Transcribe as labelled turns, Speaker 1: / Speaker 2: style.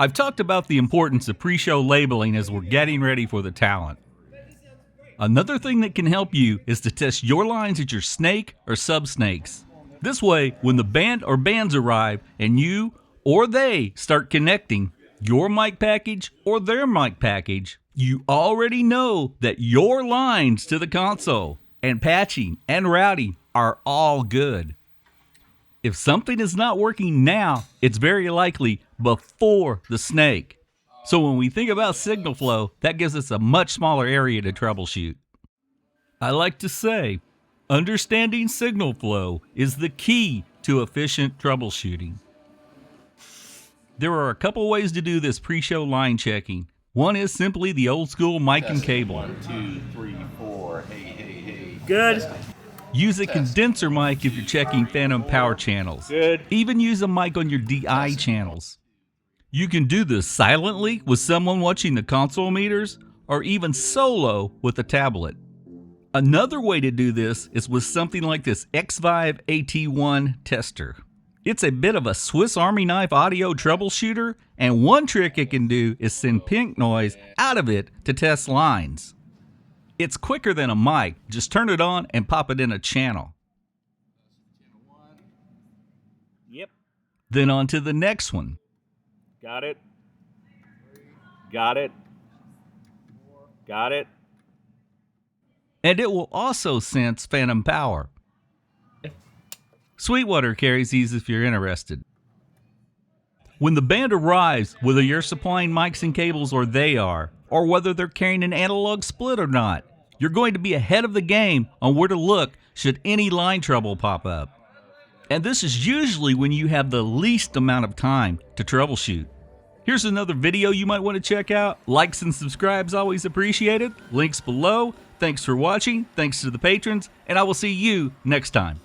Speaker 1: I've talked about the importance of pre-show labeling as we're getting ready for the talent. Another thing that can help you is to test your lines at your snake or sub-snakes. This way, when the band or bands arrive and you or they start connecting your mic package or their mic package, you already know that your lines to the console and patching and routing are all good. If something is not working now, it's very likely before the snake. So when we think about signal flow, that gives us a much smaller area to troubleshoot. I like to say, understanding signal flow is the key to efficient troubleshooting. There are a couple ways to do this pre-show line checking. One is simply the old school mic and cable.
Speaker 2: 1, 2, 3, 4. Hey.
Speaker 3: Good.
Speaker 1: Use a condenser mic if you're checking phantom power channels.
Speaker 3: Good.
Speaker 1: Even use a mic on your DI channels. You can do this silently with someone watching the console meters, or even solo with a tablet. Another way to do this is with something like this Xvive AT1 tester. It's a bit of a Swiss Army knife audio troubleshooter, and one trick it can do is send pink noise out of it to test lines. It's quicker than a mic. Just turn it on and pop it in a channel.
Speaker 3: Yep.
Speaker 1: Then on to the next one.
Speaker 3: Got it. Got it. Got it.
Speaker 1: And it will also sense phantom power. Sweetwater carries these if you're interested. When the band arrives, whether you're supplying mics and cables or they are, or whether they're carrying an analog split or not, you're going to be ahead of the game on where to look should any line trouble pop up. And this is usually when you have the least amount of time to troubleshoot. Here's another video you might want to check out. Likes and subscribes always appreciated. Links below. Thanks for watching. Thanks to the patrons. And I will see you next time.